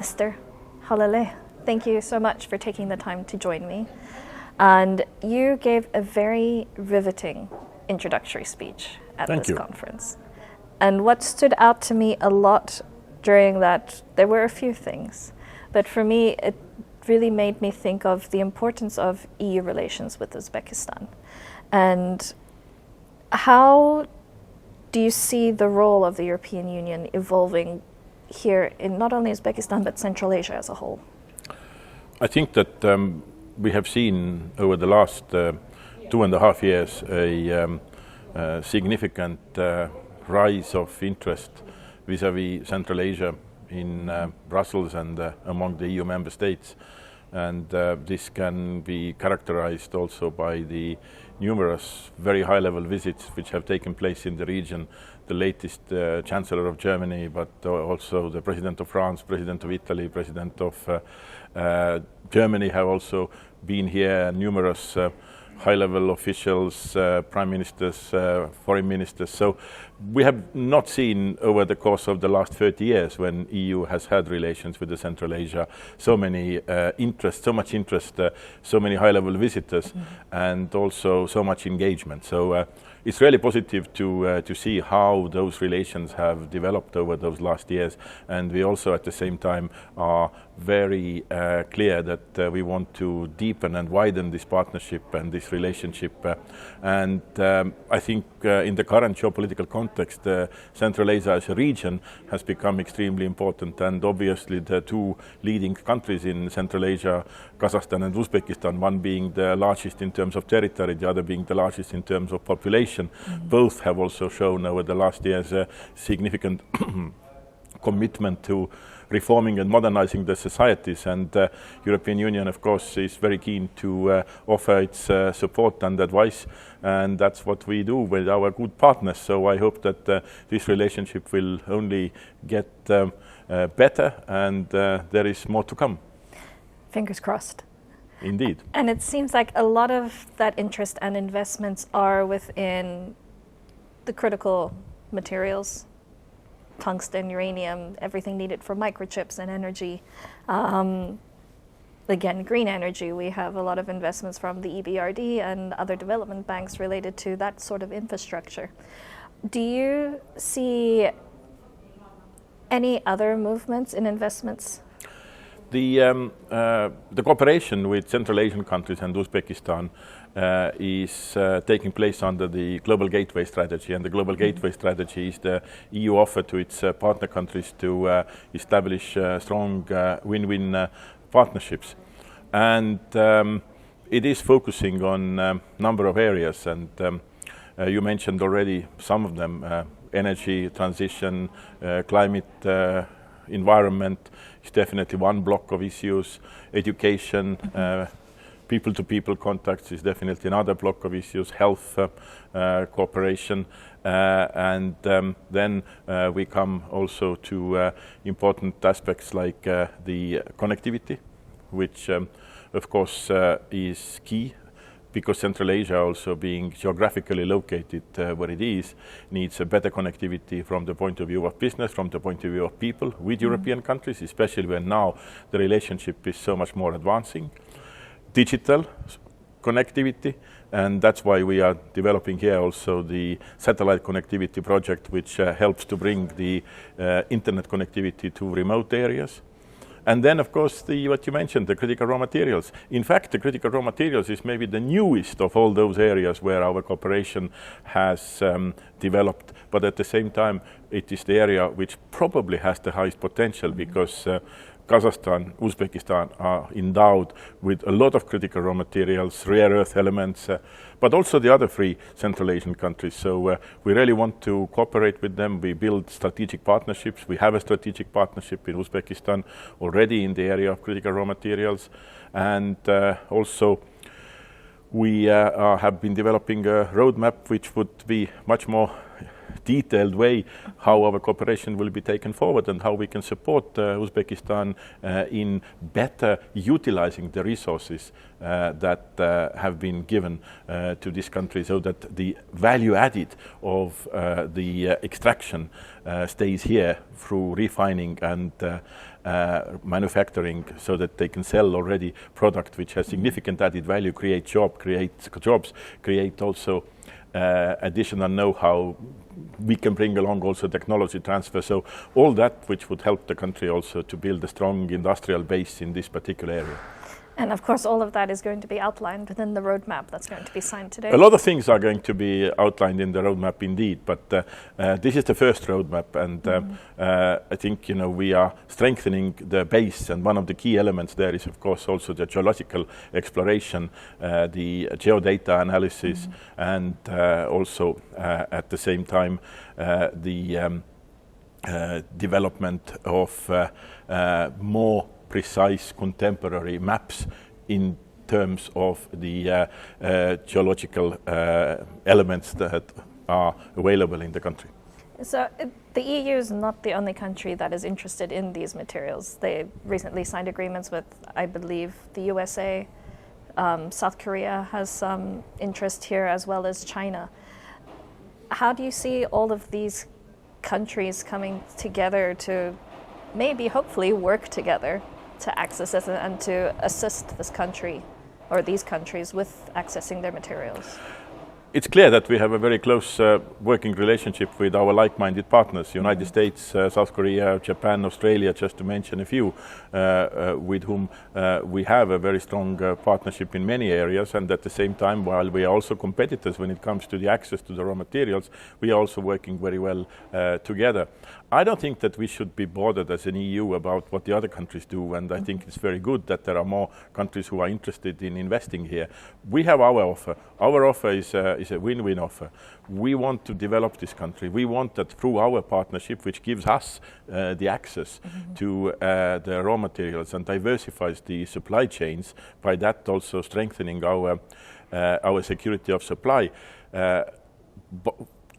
Mr. Hololei, thank you so much for taking the time to join me. And you gave a very riveting introductory speech at this conference. And what stood out to me a lot during that, there were a few things, but for me, it really made me think of the importance of EU relations with Uzbekistan. And how do you see the role of the European Union evolving here in not only Uzbekistan, but Central Asia as a whole? I think that we have seen over the last 2.5 years a significant rise of interest vis-à-vis Central Asia in Brussels and among the EU member states. And this can be characterized also by the numerous very high-level visits which have taken place in the region. The latest Chancellor of Germany, but also the President of France, President of Italy, President of Germany have also been here. Numerous high-level officials, prime ministers, foreign ministers. So we have not seen over the course of the last 30 years when EU has had relations with the Central Asia, so many so much interest, so many high-level visitors, and also so much engagement. So it's really positive to see how those relations have developed over those last years. And we also at the same time are very clear that we want to deepen and widen this partnership and this relationship. And I think in the current geopolitical context, Central Asia as a region has become extremely important. And obviously the two leading countries in Central Asia, Kazakhstan and Uzbekistan, one being the largest in terms of territory, the other being the largest in terms of population, both have also shown over the last years a significant commitment to reforming and modernizing the societies, and the European Union, of course, is very keen to offer its support and advice, and that's what we do with our good partners. So I hope that this relationship will only get better, and there is more to come. Fingers crossed. Indeed. And it seems like a lot of that interest and investments are within the critical materials, tungsten, uranium, everything needed for microchips and energy. Again, green energy, we have a lot of investments from the EBRD and other development banks related to that sort of infrastructure. Do you see any other movements in investments? The cooperation with Central Asian countries and Uzbekistan is taking place under the Global Gateway Strategy, and the Global Gateway Strategy is the EU offer to its partner countries to establish strong win-win partnerships. And it is focusing on a number of areas, and you mentioned already some of them: energy transition, climate, environment is definitely one block of issues. Education, people-to-people contacts is definitely another block of issues. Health cooperation, and then we come also to important aspects like the connectivity, which of course is key, because Central Asia, also being geographically located where it is, needs a better connectivity from the point of view of business, from the point of view of people with European countries, especially when now the relationship is so much more advancing. Digital connectivity, and that's why we are developing here also the satellite connectivity project, which helps to bring the internet connectivity to remote areas. And then, of course, what you mentioned, the critical raw materials. In fact, the critical raw materials is maybe the newest of all those areas where our cooperation has developed. But at the same time, it is the area which probably has the highest potential, because Kazakhstan, Uzbekistan are endowed with a lot of critical raw materials, rare earth elements, but also the other three Central Asian countries. So we really want to cooperate with them. We build strategic partnerships. We have a strategic partnership in Uzbekistan already in the area of critical raw materials. And also we have been developing a roadmap which would be much more detailed way how our cooperation will be taken forward and how we can support Uzbekistan in better utilizing the resources that have been given to this country, so that the value added of the extraction stays here through refining and manufacturing, so that they can sell already product which has significant added value, create jobs, create also additional know-how. We can bring along also technology transfer. So all that which would help the country also to build a strong industrial base in this particular area. And of course, all of that is going to be outlined within the roadmap that's going to be signed today. A lot of things are going to be outlined in the roadmap indeed, but this is the first roadmap, and I think we are strengthening the base, and one of the key elements there is of course also the geological exploration, the geodata analysis, and also at the same time the development of more precise contemporary maps in terms of the geological elements that are available in the country. So the EU is not the only country that is interested in these materials. They recently signed agreements with, I believe, the USA. South Korea has some interest here, as well as China. How do you see all of these countries coming together to maybe, hopefully, work together to access this and to assist this country or these countries with accessing their materials? It's clear that we have a very close working relationship with our like-minded partners, United States, South Korea, Japan, Australia, just to mention a few, with whom we have a very strong partnership in many areas. And at the same time, while we are also competitors when it comes to the access to the raw materials, we are also working very well together. I don't think that we should be bothered as an EU about what the other countries do, and I think it's very good that there are more countries who are interested in investing here. We have our offer. Our offer is a win-win offer. We want to develop this country. We want that through our partnership, which gives us the access to the raw materials and diversifies the supply chains, by that also strengthening our security of supply.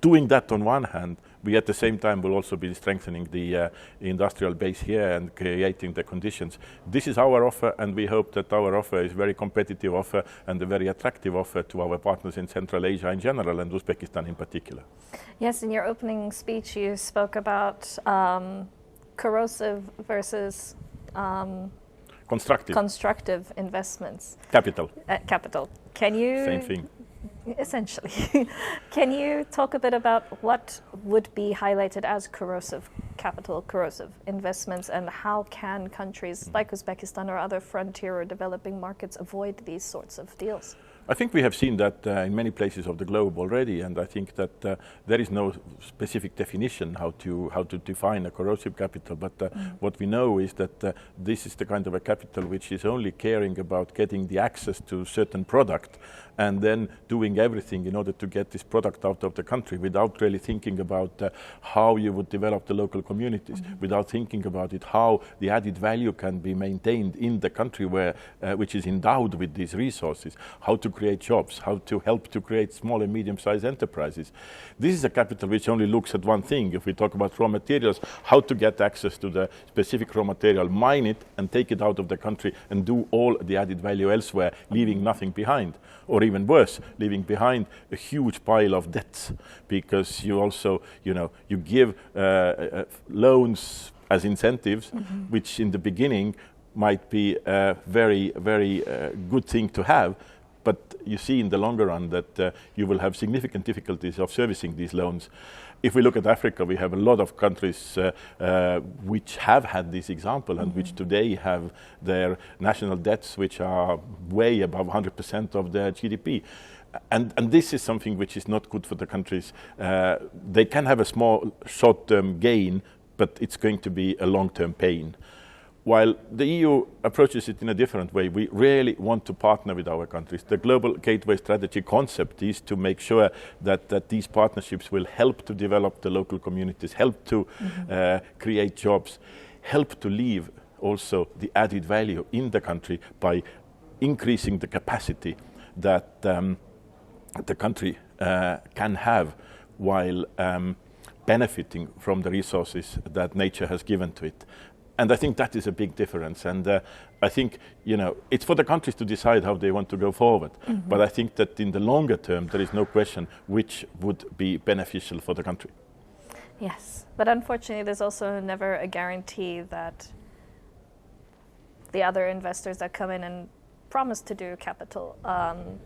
Doing that on one hand, we at the same time will also be strengthening the industrial base here and creating the conditions. This is our offer, and we hope that our offer is a very competitive offer and a very attractive offer to our partners in Central Asia in general and Uzbekistan in particular. Yes, in your opening speech you spoke about corrosive versus constructive investments. Capital. Can you... Same thing. Essentially. Can you talk a bit about what would be highlighted as corrosive investments, and how can countries like Uzbekistan or other frontier or developing markets avoid these sorts of deals? I think we have seen that in many places of the globe already, and I think that there is no specific definition how to define a corrosive capital, but what we know is that this is the kind of a capital which is only caring about getting the access to certain product and then doing everything in order to get this product out of the country without really thinking about how you would develop the local communities, without thinking about it, how the added value can be maintained in the country which is endowed with these resources, how to create jobs, how to help to create small and medium-sized enterprises. This is a capital which only looks at one thing. If we talk about raw materials, how to get access to the specific raw material, mine it and take it out of the country and do all the added value elsewhere, leaving nothing behind. Or even worse, leaving behind a huge pile of debts, because you also, you give loans as incentives, which in the beginning might be a very, very good thing to have, but you see in the longer run that you will have significant difficulties of servicing these loans. If we look at Africa, we have a lot of countries which have had this example and which today have their national debts which are way above 100% of their GDP. And this is something which is not good for the countries. They can have a small short-term gain, but it's going to be a long-term pain. While the EU approaches it in a different way, we really want to partner with our countries. The Global Gateway Strategy concept is to make sure that these partnerships will help to develop the local communities, help to create jobs, help to leave also the added value in the country by increasing the capacity that the country can have while benefiting from the resources that nature has given to it. And I think that is a big difference. And I think, it's for the countries to decide how they want to go forward. Mm-hmm. But I think that in the longer term, there is no question which would be beneficial for the country. Yes, but unfortunately, there's also never a guarantee that the other investors that come in and promise to do capital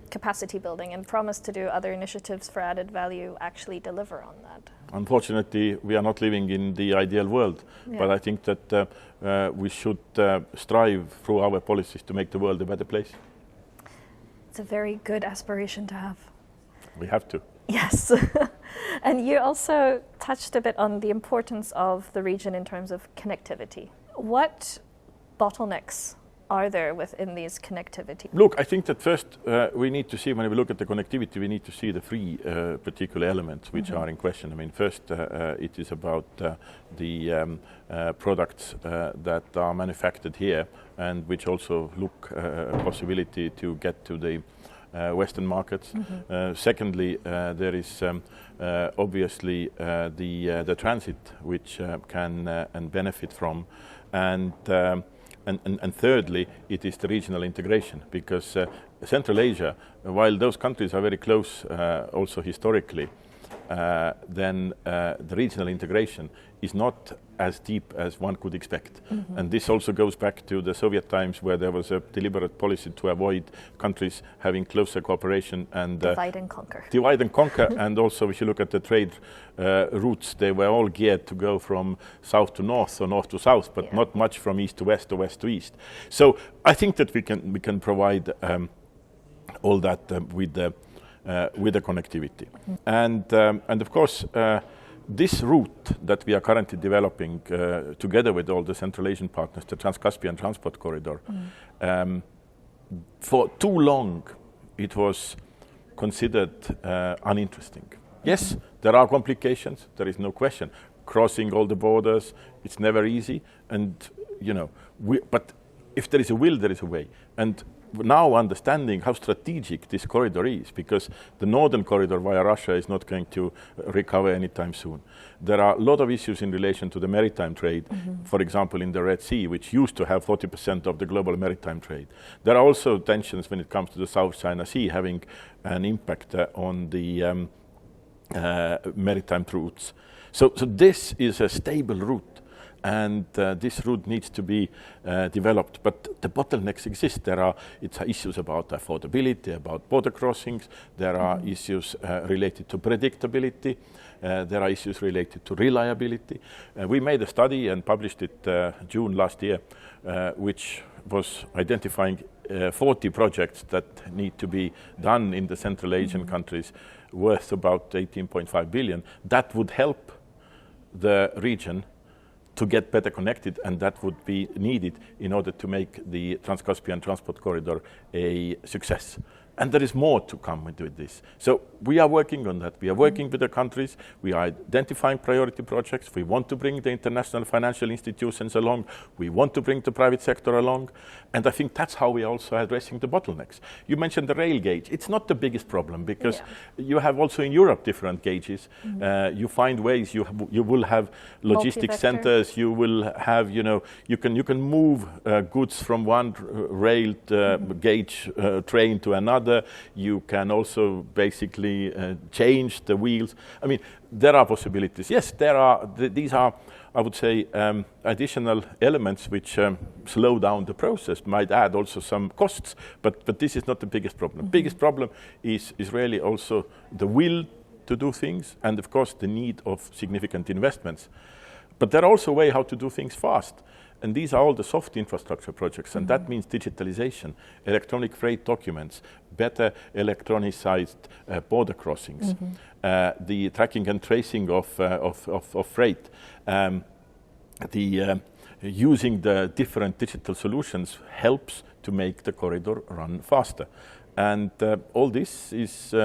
capacity building and promise to do other initiatives for added value actually deliver on that. Unfortunately, we are not living in the ideal world, but I think that we should strive through our policies to make the world a better place. It's a very good aspiration to have. We have to. Yes. And you also touched a bit on the importance of the region in terms of connectivity. What bottlenecks are there within these connectivity? Look, I think that first we need to see, when we look at the connectivity, we need to see the three particular elements which are in question. I mean, first it is about the products that are manufactured here and which also look a possibility to get to the Western markets. Secondly, there is obviously the transit which can and benefit from, and thirdly, it is the regional integration, because Central Asia, while those countries are very close also historically, then the regional integration is not as deep as one could expect. And this also goes back to the Soviet times, where there was a deliberate policy to avoid countries having closer cooperation and divide and conquer. Divide and conquer. And also, if you look at the trade routes, they were all geared to go from south to north or north to south, but not much from east to west or west to east. So I think that we can provide all that with the connectivity. And of course, this route that we are currently developing together with all the Central Asian partners, the Trans-Caspian Transport Corridor, for too long it was considered uninteresting. Yes, there are complications, there is no question. Crossing all the borders, it's never easy, and but if there is a will, there is a way. And now understanding how strategic this corridor is, because the northern corridor via Russia is not going to recover anytime soon. There are a lot of issues in relation to the maritime trade, for example, in the Red Sea, which used to have 40% of the global maritime trade. There are also tensions when it comes to the South China Sea, having an impact on the maritime routes. So this is a stable route. And this route needs to be developed, but the bottlenecks exist. It's issues about affordability, about border crossings. There are issues related to predictability. There are issues related to reliability. We made a study and published it June last year, which was identifying 40 projects that need to be done in the Central Asian countries, worth about 18.5 billion. That would help the region to get better connected, and that would be needed in order to make the Trans-Caspian Transport Corridor a success. And there is more to come with this. So we are working on that. We are working with the countries. We are identifying priority projects. We want to bring the international financial institutions along. We want to bring the private sector along. And I think that's how we are also addressing the bottlenecks. You mentioned the rail gauge. It's not the biggest problem, because you have also in Europe different gauges. You find ways. You will have logistic centers. You will have, you can move goods from one rail gauge train to another. You can also basically change the wheels. I mean, there are possibilities. Yes, there are. These are, I would say, additional elements which slow down the process, might add also some costs, but this is not the biggest problem. The biggest problem is really also the will to do things, and of course the need of significant investments. But there are also ways how to do things fast. And these are all the soft infrastructure projects, and that means digitalization, electronic freight documents, better electronicized border crossings, the tracking and tracing of freight, using the different digital solutions helps to make the corridor run faster. And all this is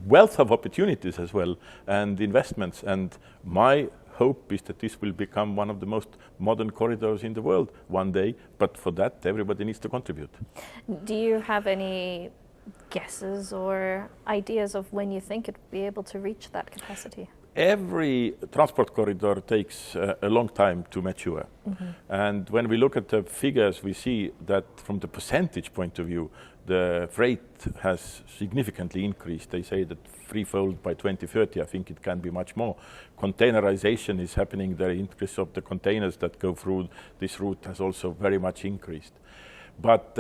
wealth of opportunities as well, and investments. And my hope is that this will become one of the most modern corridors in the world one day, but for that everybody needs to contribute. Do you have any guesses or ideas of when you think it'd be able to reach that capacity? Every transport corridor takes a long time to mature. And when we look at the figures, we see that from the percentage point of view, the freight has significantly increased. They say that threefold by 2030. I think it can be much more. Containerization is happening. The increase of the containers that go through this route has also very much increased. But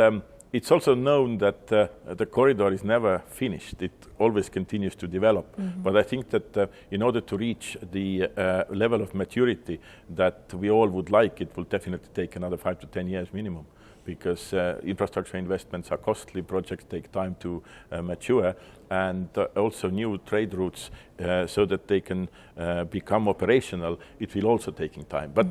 it's also known that the corridor is never finished. It always continues to develop. But I think that in order to reach the level of maturity that we all would like, it will definitely take another 5 to 10 years minimum, because infrastructure investments are costly, projects take time to mature, and also new trade routes so that they can become operational, it will also taking time. But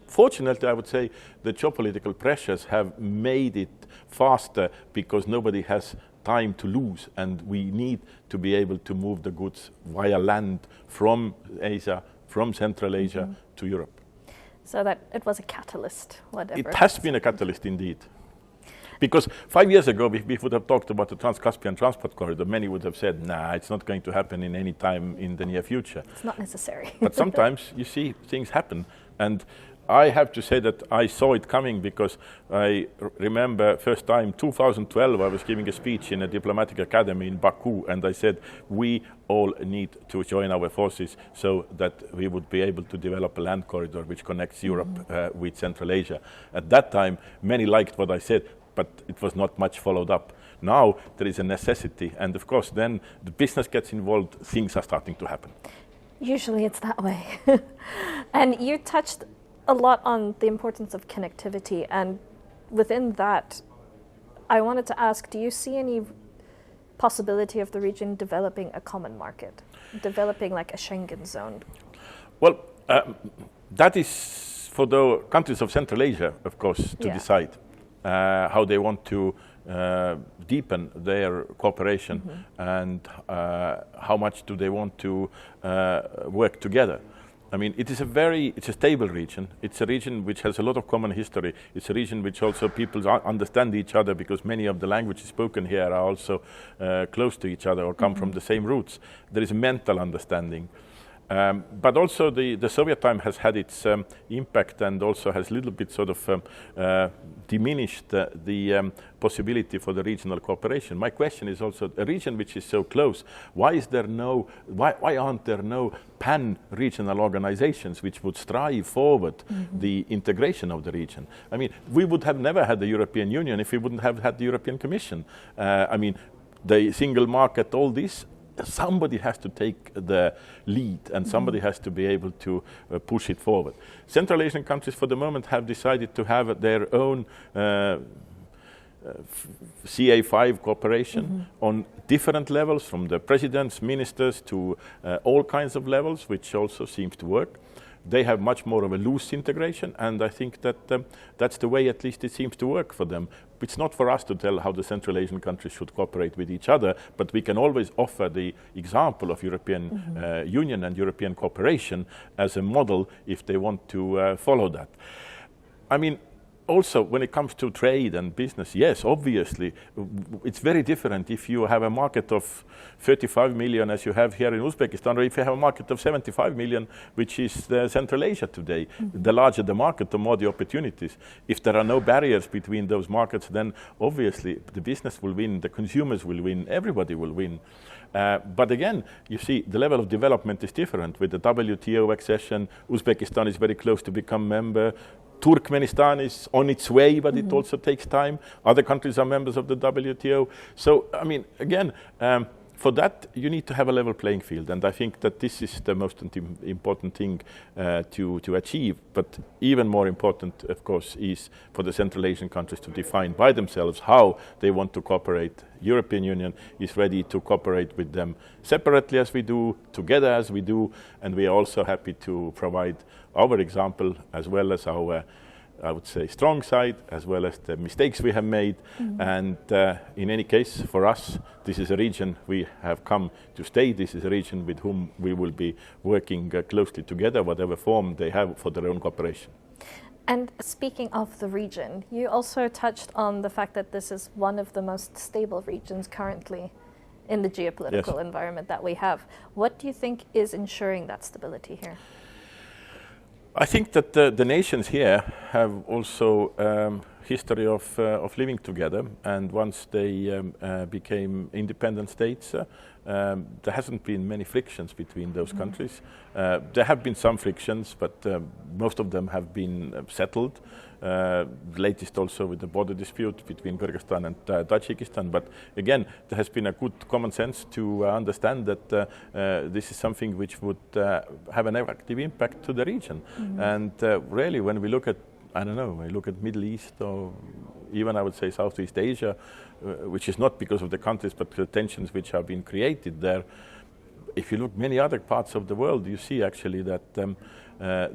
fortunately, I would say the geopolitical pressures have made it faster because nobody has time to lose, and we need to be able to move the goods via land from Asia, from Central Asia to Europe. So that it was a catalyst, whatever. It has been a catalyst indeed. Because 5 years ago, if we would have talked about the Trans-Caspian Transport Corridor, many would have said, nah, it's not going to happen in any time in the near future. It's not necessary. But sometimes you see things happen. And I have to say that I saw it coming, because I remember first time 2012 I was giving a speech in a diplomatic academy in Baku, and I said we all need to join our forces so that we would be able to develop a land corridor which connects Europe with Central Asia. At that time many liked what I said, but it was not much followed up. Now there is a necessity, and of course then the business gets involved, things are starting to happen. Usually it's that way. And you touched a lot on the importance of connectivity, and within that, I wanted to ask, do you see any possibility of the region developing a common market, developing like a Schengen zone? Well, that is for the countries of Central Asia, of course, to decide how they want to deepen their cooperation and how much do they want to work together. I mean, it's a stable region. It's a region which has a lot of common history. It's a region which also people understand each other, because many of the languages spoken here are also close to each other or come from the same roots. There is a mental understanding. But also the Soviet time has had its impact, and also has a little bit sort of diminished the possibility for the regional cooperation. My question is also, a region which is so close, why aren't there no pan-regional organizations which would strive forward the integration of the region? I mean, we would have never had the European Union if we wouldn't have had the European Commission. I mean, the single market, all this, somebody has to take the lead, and somebody has to be able to push it forward. Central Asian countries for the moment have decided to have their own CA5 cooperation on different levels, from the presidents, ministers to all kinds of levels, which also seems to work. They have much more of a loose integration, and I think that that's the way at least it seems to work for them. It's not for us to tell how the Central Asian countries should cooperate with each other, but we can always offer the example of European Union and European cooperation as a model if they want to follow that. I mean, also, when it comes to trade and business, yes, obviously, it's very different if you have a market of 35 million as you have here in Uzbekistan, or if you have a market of 75 million, which is Central Asia today. The larger the market, the more the opportunities. If there are no barriers between those markets, then obviously the business will win, the consumers will win, everybody will win. But again, you see, the level of development is different. With the WTO accession, Uzbekistan is very close to become member. Turkmenistan is on its way, but it also takes time. Other countries are members of the WTO. So, I mean, again, for that, you need to have a level playing field. And I think that this is the most important thing to achieve. But even more important, of course, is for the Central Asian countries to define by themselves how they want to cooperate. European Union is ready to cooperate with them separately as we do, together as we do, and we are also happy to provide our example as well as our, I would say, strong side, as well as the mistakes we have made. And in any case, for us, this is a region we have come to stay. This is a region with whom we will be working closely together, whatever form they have for their own cooperation. And speaking of the region, you also touched on the fact that this is one of the most stable regions currently in the geopolitical environment that we have. What do you think is ensuring that stability here? I think that the nations here have also history of living together, and once they became independent states, there hasn't been many frictions between those countries. There have been some frictions, but most of them have been settled. Latest also with the border dispute between Kyrgyzstan and Tajikistan. But again, there has been a good common sense to understand that this is something which would have a negative impact to the region. And really, when we look at, I don't know, when we look at Middle East or even I would say Southeast Asia, which is not because of the countries, but the tensions which have been created there. If you look many other parts of the world, you see actually that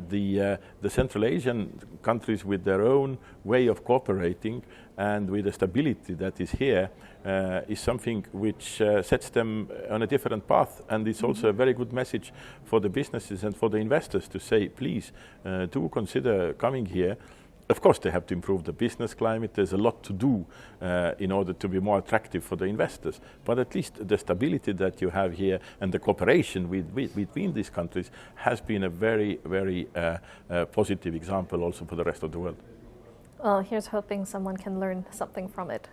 the Central Asian countries with their own way of cooperating and with the stability that is here is something which sets them on a different path. And it's also a very good message for the businesses and for the investors to say, please do consider coming here. Of course, they have to improve the business climate. There's a lot to do in order to be more attractive for the investors. But at least the stability that you have here and the cooperation between these countries has been a very, very positive example also for the rest of the world. Well, here's hoping someone can learn something from it.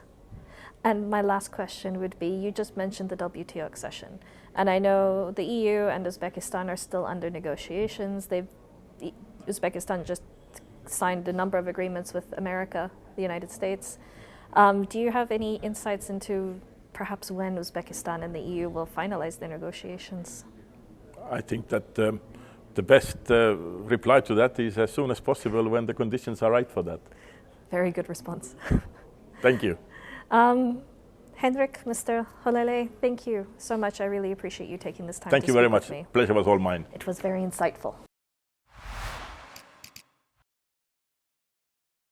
And my last question would be, you just mentioned the WTO accession. And I know the EU and Uzbekistan are still under negotiations. Uzbekistan just signed a number of agreements with America, the United States. Do you have any insights into perhaps when Uzbekistan and the EU will finalize their negotiations? I think that the best reply to that is as soon as possible when the conditions are right for that. Very good response. Thank you. Henrik, Mr. Hololei, thank you so much. I really appreciate you taking this time to speak with me. Thank you very much. Pleasure was all mine. It was very insightful.